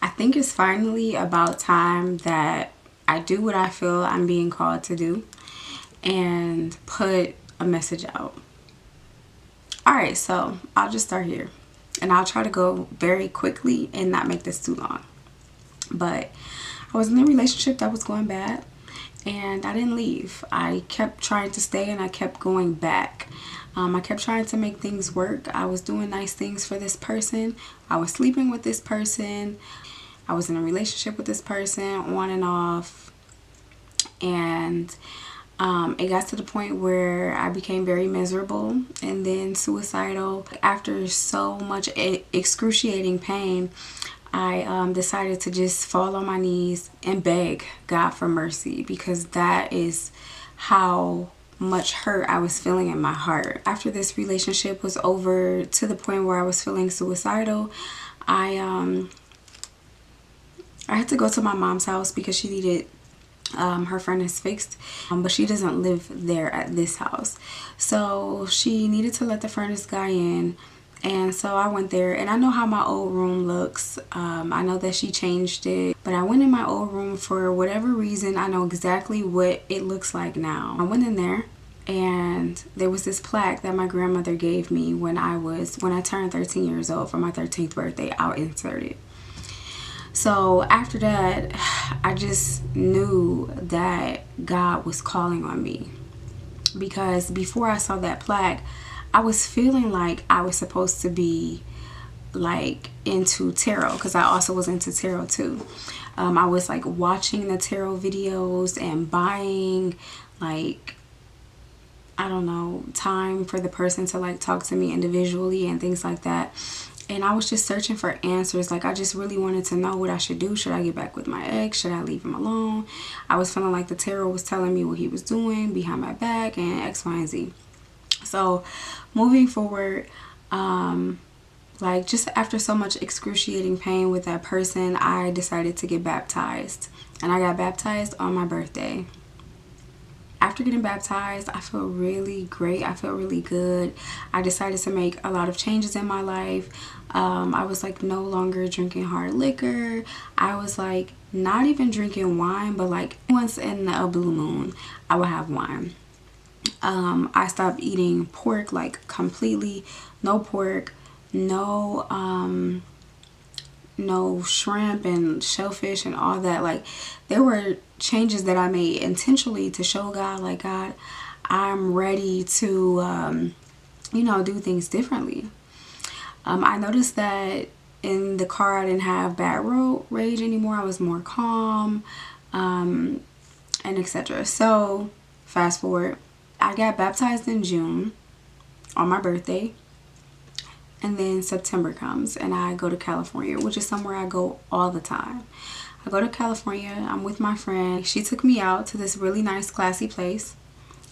I think it's finally about time that I do what I feel I'm being called to do and put a message out. Alright, so I'll just start here. And I'll try to go very quickly and not make this too long. But I was in a relationship that was going bad, and I didn't leave. I kept trying to stay, and I kept going back. I kept trying to make things work. I was doing nice things for this person. I was sleeping with this person. I was in a relationship with this person on and off. And it got to the point where I became very miserable and then suicidal. After so much excruciating pain, I decided to just fall on my knees and beg God for mercy, because that is how much hurt I was feeling in my heart. After this relationship was over to the point where I was feeling suicidal, I had to go to my mom's house because she needed her furnace fixed, but she doesn't live there at this house, so she needed to let the furnace guy in. And so I went there, and I know how my old room looks. I know that she changed it, but I went in my old room for whatever reason. I know exactly what it looks like now. I went in there, and there was this plaque that my grandmother gave me when I turned 13 years old for my 13th birthday. I'll insert it. So after that, I just knew that God was calling on me, because before I saw that plaque, I was feeling like I was supposed to be like into tarot, because I also was into tarot too. I was like watching the tarot videos and buying, like, I don't know, time for the person to like talk to me individually and things like that. And I was just searching for answers. Like, I just really wanted to know what I should do. Should I get back with my ex? Should I leave him alone? I was feeling like the tarot was telling me what he was doing behind my back and X, Y, and Z. So moving forward, like just after so much excruciating pain with that person, I decided to get baptized. And I got baptized on my birthday. After getting baptized, I felt really great. I felt really good. I decided to make a lot of changes in my life. I was like no longer drinking hard liquor. I was like not even drinking wine, but like once in a blue moon, I would have wine. I stopped eating pork, like completely. No pork, no shrimp and shellfish and all that. Like, there were changes that I made intentionally to show God, like, God, I'm ready to do things differently. I noticed that in the car I didn't have bad road rage anymore. I was more calm, and etc. So fast forward, I got baptized in June on my birthday, and then September comes and I go to California, which is somewhere I go all the time. I go to California, I'm with my friend. She took me out to this really nice classy place,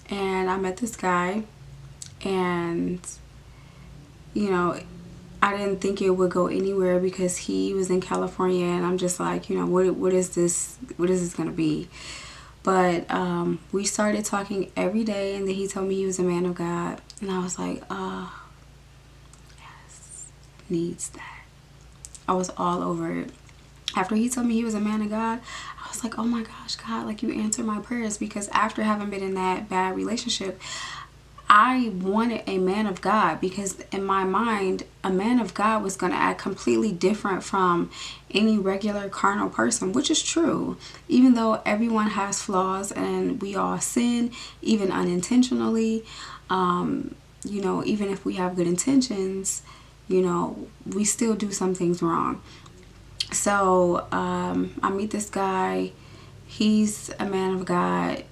and I met this guy, and I didn't think it would go anywhere because he was in California, and I'm just like, what is this gonna be? But we started talking every day, and then he told me he was a man of God, and I was like, oh, yes, needs that. I was all over it. After he told me he was a man of God, I was like, oh my gosh, God, like, you answered my prayers. Because after having been in that bad relationship, I wanted a man of God, because in my mind, a man of God was going to act completely different from any regular carnal person, which is true. Even though everyone has flaws and we all sin, even unintentionally, even if we have good intentions, we still do some things wrong. So I meet this guy. He's a man of God,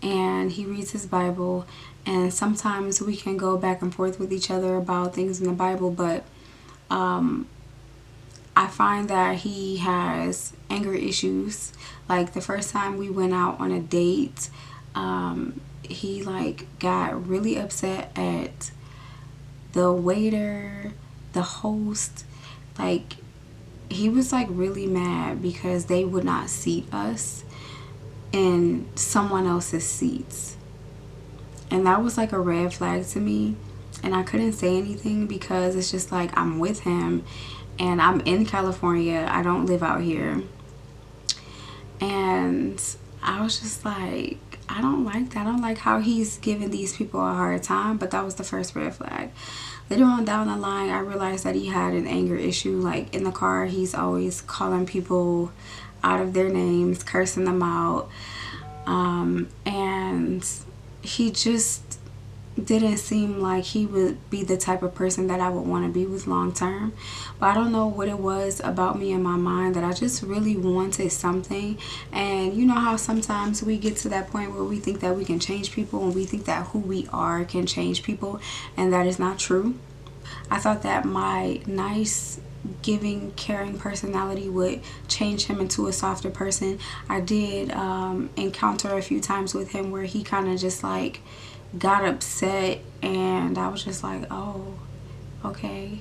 and he reads his Bible, and sometimes we can go back and forth with each other about things in the Bible, but I find that he has anger issues. Like, the first time we went out on a date, he like got really upset at the waiter, the host. Like, he was like really mad because they would not seat us in someone else's seats. And that was like a red flag to me. And I couldn't say anything because it's just like, I'm with him and I'm in California. I don't live out here. And I was just like, I don't like that. I don't like how he's giving these people a hard time. But that was the first red flag. Later on down the line, I realized that he had an anger issue. Like in the car, he's always calling people out of their names, cursing them out. And he just didn't seem like he would be the type of person that I would want to be with long term. But I don't know what it was about me in my mind that I just really wanted something. And you know how sometimes we get to that point where we think that we can change people, and we think that who we are can change people, and that is not true. I thought that my nice, giving, caring personality would change him into a softer person. I did encounter a few times with him where he kind of just like got upset, and I was just like, oh, okay.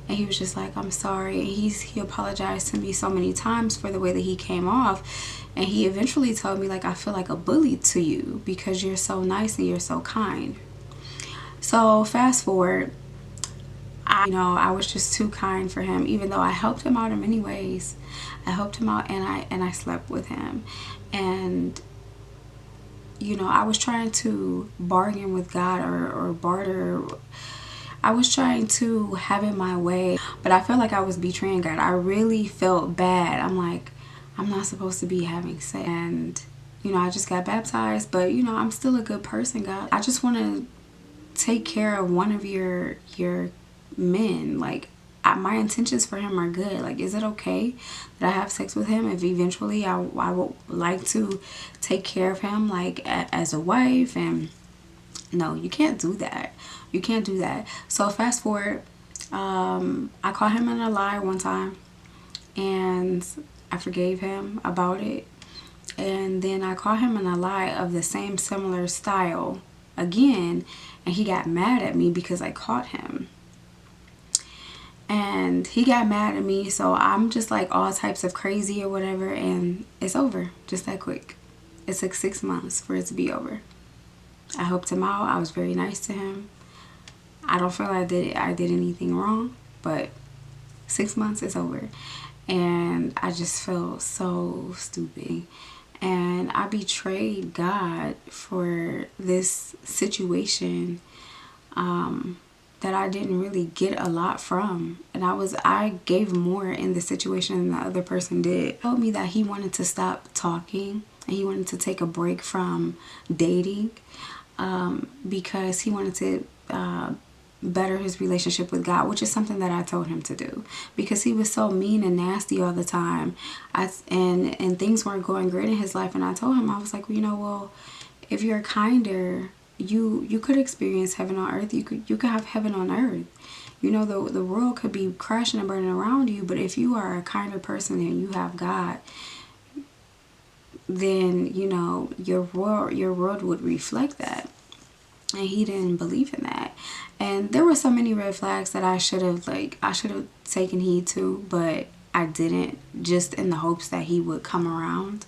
And he was just like, I'm sorry. And he apologized to me so many times for the way that he came off. And he eventually told me, like, I feel like a bully to you because you're so nice and you're so kind. So fast forward, I was just too kind for him, even though I helped him out in many ways. I helped him out, and I slept with him. And I was trying to bargain with God or barter. I was trying to have it my way, but I felt like I was betraying God. I really felt bad. I'm like, I'm not supposed to be having sex. And, I just got baptized, but, I'm still a good person, God. I just want to take care of one of your men. Like, my intentions for him are good. Like, is it okay that I have sex with him if eventually I would like to take care of him, like, as a wife? And no, you can't do that. You can't do that. So fast forward, I caught him in a lie one time, and I forgave him about it. And then I caught him in a lie of the same similar style again, and he got mad at me because I caught him. And he got mad at me, so I'm just like all types of crazy or whatever, and it's over just that quick. It took 6 months for it to be over. I helped him out. I was very nice to him. I don't feel I did anything wrong, but 6 months is over. And I just felt so stupid. And I betrayed God for this situation that I didn't really get a lot from. And I gave more in the situation than the other person did. He told me that he wanted to stop talking and he wanted to take a break from dating because he wanted to better his relationship with God, which is something that I told him to do because he was so mean and nasty all the time. And things weren't going great in his life. And I told him, I was like, well, if you're kinder, you could experience heaven on earth. You could have heaven on earth. The world could be crashing and burning around you, but if you are a kinder person and you have God, then your world would reflect that. And he didn't believe in that. And there were so many red flags that I should have taken heed to, but I didn't, just in the hopes that he would come around.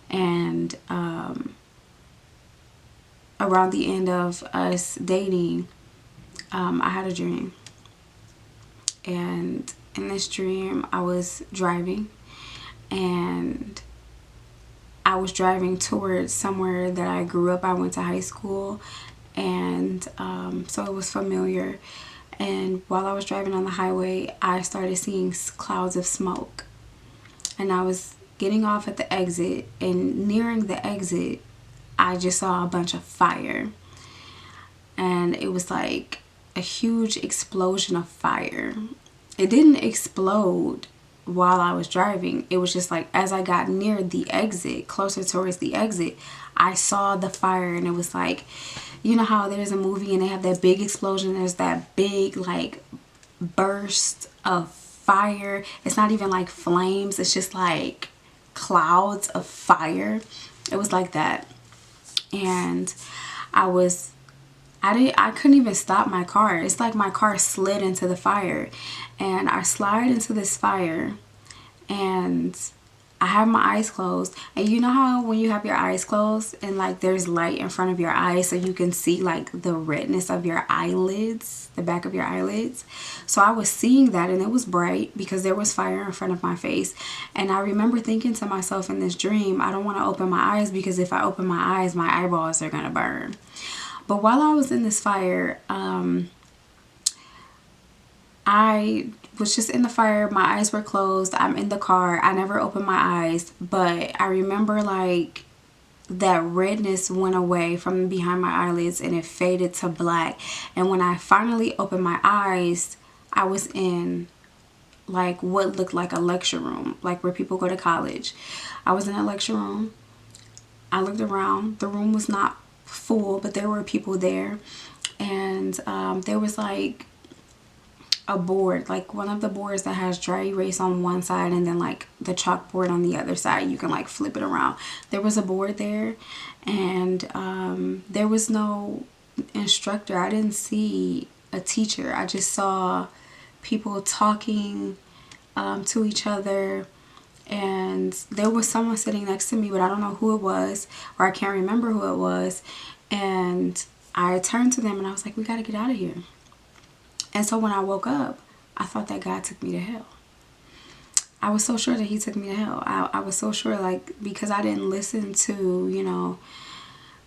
And around the end of us dating, I had a dream. And in this dream, I was driving, and I was driving towards somewhere that I grew up. I went to high school, and so it was familiar. And while I was driving on the highway, I started seeing clouds of smoke. And I was getting off at the exit, and nearing the exit, I just saw a bunch of fire. And it was like a huge explosion of fire. It didn't explode while I was driving. It was just like as I got near the exit, closer towards the exit, I saw the fire. And it was like, you know how there's a movie and they have that big explosion, there's that big like burst of fire. It's not even like flames, it's just like clouds of fire. It was like that. And I couldn't even stop my car. It's like my car slid into the fire, and I slide into this fire, and I have my eyes closed, and you know how when you have your eyes closed and like there's light in front of your eyes so you can see like the redness of your eyelids, the back of your eyelids. So I was seeing that, and it was bright because there was fire in front of my face. And I remember thinking to myself in this dream, I don't want to open my eyes because if I open my eyes, my eyeballs are gonna burn. But while I was in this fire, I was just in the fire. My eyes were closed. I'm in the car. I never opened my eyes, but I remember like that redness went away from behind my eyelids and it faded to black. And when I finally opened my eyes, I was in like what looked like a lecture room, like where people go to college. I was in a lecture room. I looked around. The room was not full, but there were people there. And there was like a board, like one of the boards that has dry erase on one side and then like the chalkboard on the other side. You can like flip it around. There was a board there, and there was no instructor. I didn't see a teacher. I just saw people talking to each other, and there was someone sitting next to me, but I don't know who it was, or I can't remember who it was. And I turned to them and I was like, we got to get out of here. And so when I woke up, I thought that God took me to hell. I was so sure that he took me to hell. I was so sure, like, because I didn't listen to, you know,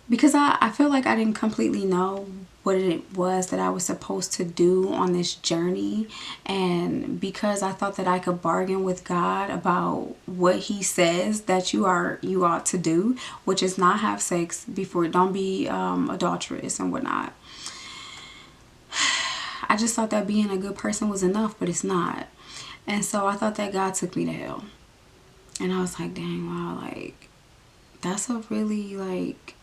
because I feel like I didn't completely know what it was that I was supposed to do on this journey. And because I thought that I could bargain with God about what he says that you ought to do, which is not have sex before, don't be adulterous and whatnot. I just thought that being a good person was enough, but it's not. And so I thought that God took me to hell. And I was like, dang, wow, like, that's a really, like,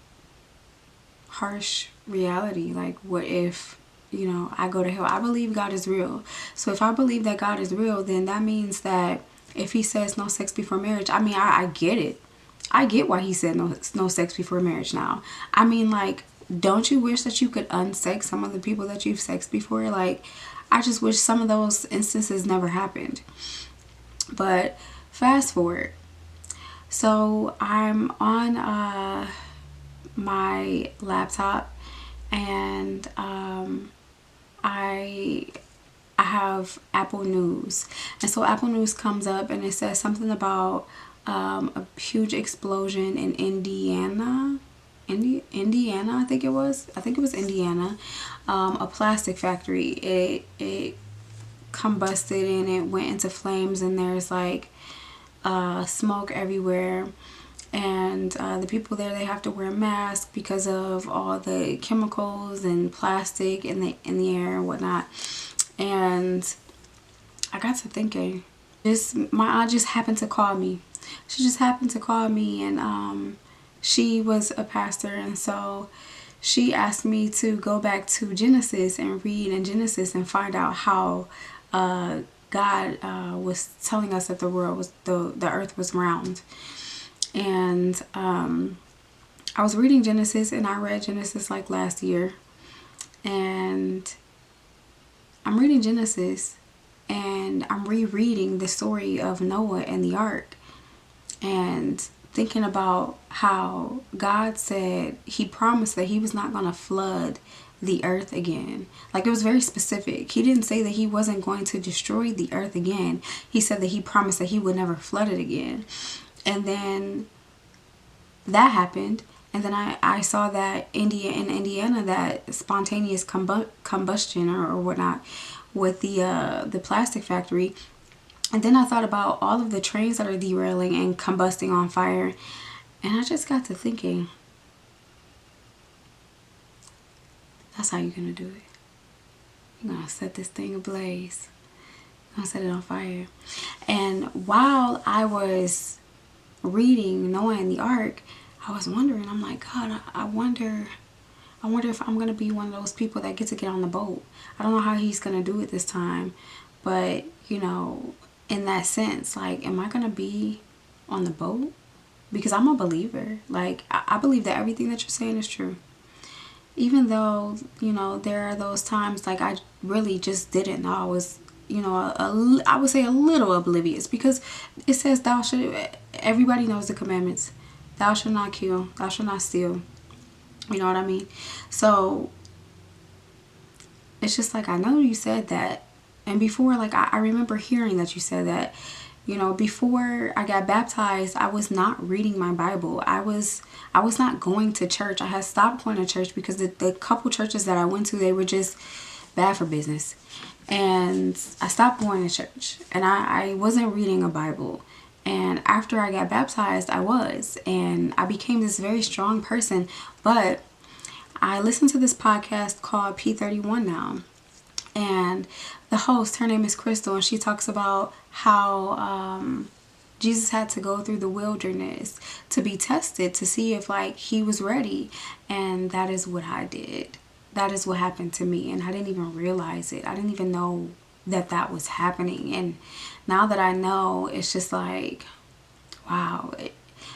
harsh reality. Like, what if, you know, I go to hell? I believe God is real. So if I believe that God is real, then that means that if he says no sex before marriage, I mean, I get it. I get why he said no sex before marriage now. I mean, like, don't you wish that you could unsex some of the people that you've sexed before? Like, I just wish some of those instances never happened. But fast forward. So I'm on my laptop, and I have Apple News. And so Apple News comes up and it says something about a huge explosion in Indiana, I think it was Indiana, a plastic factory. It combusted and it went into flames, and there's like smoke everywhere. And the people there, they have to wear masks because of all the chemicals and plastic in the air and whatnot. And I got to thinking, my aunt just happened to call me. She just happened to call me, and she was a pastor, and so she asked me to go back to Genesis and read in Genesis and find out how God was telling us that the world was the earth was round. And I was reading Genesis, and I read Genesis like last year, and I'm reading Genesis and I'm rereading the story of Noah and the ark, and thinking about how God said he promised that he was not going to flood the earth again. Like, it was very specific. He didn't say that he wasn't going to destroy the earth again. He said that he promised that he would never flood it again. And then that happened. And then I saw that in Indiana, that spontaneous combustion or whatnot with the plastic factory. And then I thought about all of the trains that are derailing and combusting on fire. And I just got to thinking, that's how you're going to do it. You're going to set this thing ablaze. You're going to set it on fire. And while I was reading Noah and the Ark, I was wondering, I'm like, God, I wonder if I'm going to be one of those people that get to get on the boat. I don't know how he's going to do it this time. But, you know, in that sense, like, am I going to be on the boat? Because I'm a believer. Like, I believe that everything that you're saying is true. Even though, you know, there are those times, like, I really just didn't know. I was, you know, I would say a little oblivious, because it says thou should, everybody knows the commandments. Thou shalt not kill, thou shalt not steal. You know what I mean? So it's just like, I know you said that. And before, like, I remember hearing that you said that. You know, before I got baptized, I was not reading my Bible. I was not going to church. I had stopped going to church because the couple churches that I went to, they were just bad for business. And I stopped going to church. And I wasn't reading a Bible. And after I got baptized, I was. And I became this very strong person. But I listened to this podcast called P31 Now. And the host, her name is Crystal, and she talks about how Jesus had to go through the wilderness to be tested to see if, like, he was ready. And that is what I did. That is what happened to me. And I didn't even realize it. I didn't even know that that was happening. And now that I know, it's just like, wow.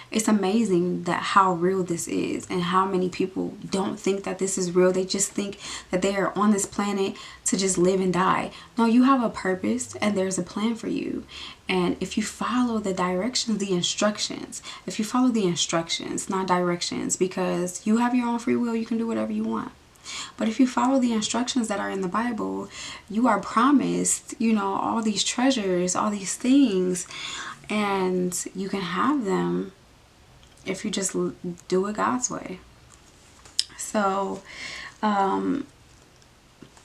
It's amazing that how real this is, and how many people don't think that this is real. They just think that they are on this planet to just live and die. No, you have a purpose, and there's a plan for you. And if you follow the directions, the instructions, if you follow the instructions, not directions, because you have your own free will, you can do whatever you want. But if you follow the instructions that are in the Bible, you are promised, you know, all these treasures, all these things, and you can have them if you just do it God's way. So,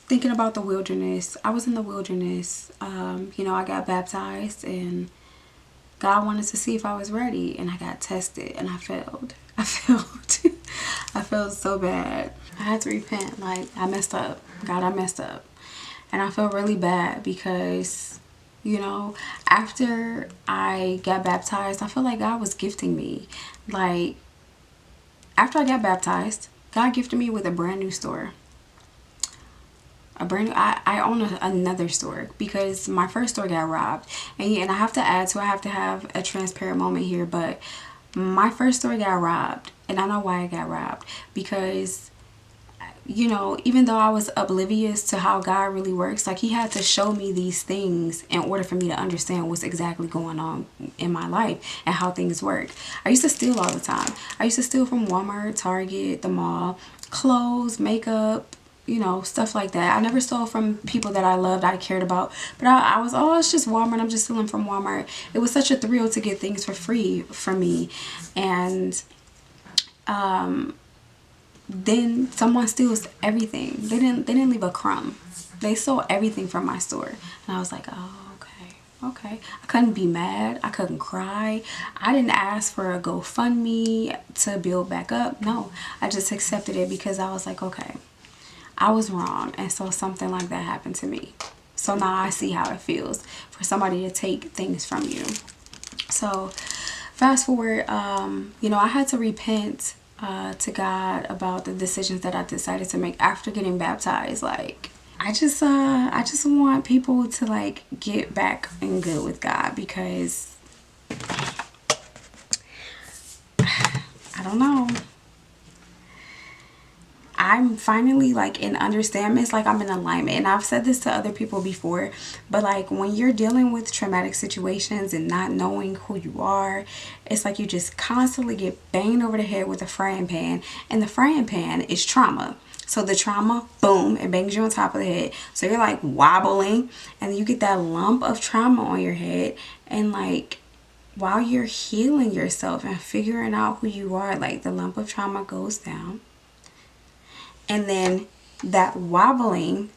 thinking about the wilderness, I was in the wilderness. You know, I got baptized, and God wanted to see if I was ready, and I got tested, and I failed. I failed so bad. I had to repent. Like, I messed up. God, I messed up. And I felt really bad because, you know, after I got baptized, I feel like God was gifting me. Like, after I got baptized, God gifted me with a brand new store. I own another store because my first store got robbed. And I have to add, so I have to have a transparent moment here, but my first store got robbed. And I know why it got robbed. Because, you know, even though I was oblivious to how God really works, like, he had to show me these things in order for me to understand what's exactly going on in my life and how things work. I used to steal all the time. I used to steal from Walmart, Target, the mall, clothes, makeup, you know, stuff like that. I never stole from people that I loved, I cared about. But I was, oh, it's just Walmart. I'm just stealing from Walmart. It was such a thrill to get things for free for me. And then someone steals everything. They didn't leave a crumb. They stole everything from my store. And I was like, oh, okay. I couldn't be mad. I couldn't cry. I didn't ask for a GoFundMe to build back up. No, I just accepted it because I was like, okay, I was wrong. And so something like that happened to me. So now I see how it feels for somebody to take things from you. So fast forward, you know, I had to repent to God about the decisions that I decided to make after getting baptized. Like, I just want people to, like, get back in good with God, because I don't know. I'm finally, like, in understanding. It's like I'm in alignment. And I've said this to other people before, but, like, when you're dealing with traumatic situations and not knowing who you are, it's like you just constantly get banged over the head with a frying pan, and the frying pan is trauma. So the trauma, boom, it bangs you on top of the head. So you're, like, wobbling, and you get that lump of trauma on your head. And, like, while you're healing yourself and figuring out who you are, like, the lump of trauma goes down. And then that wobbling,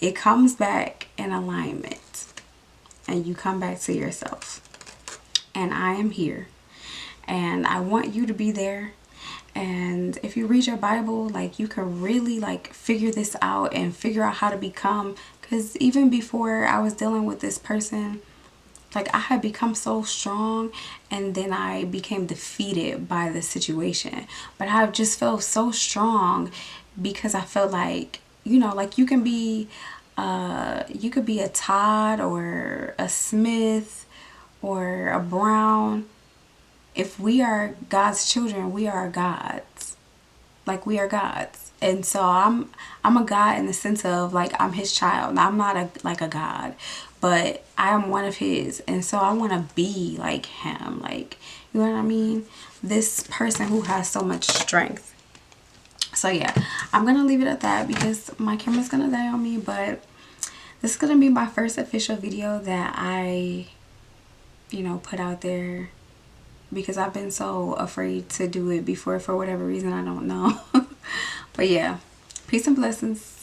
it comes back in alignment. And you come back to yourself. And I am here. And I want you to be there. And if you read your Bible, like, you can really, like, figure this out and figure out how to become. Because even before I was dealing with this person, like, I had become so strong, and then I became defeated by the situation. But I just felt so strong because I felt like, you know, like, you could be a Todd or a Smith or a Brown. If we are God's children, we are God's. Like, we are God's. And so I'm a God in the sense of, like, I'm his child. Now, I'm not a God, but I am one of his, and so I want to be like him, like, you know what I mean, this person who has so much strength. So yeah, I'm gonna leave it at that because my camera's gonna die on me. But this is gonna be my first official video that I, you know, put out there, because I've been so afraid to do it before for whatever reason, I don't know. But yeah, peace and blessings.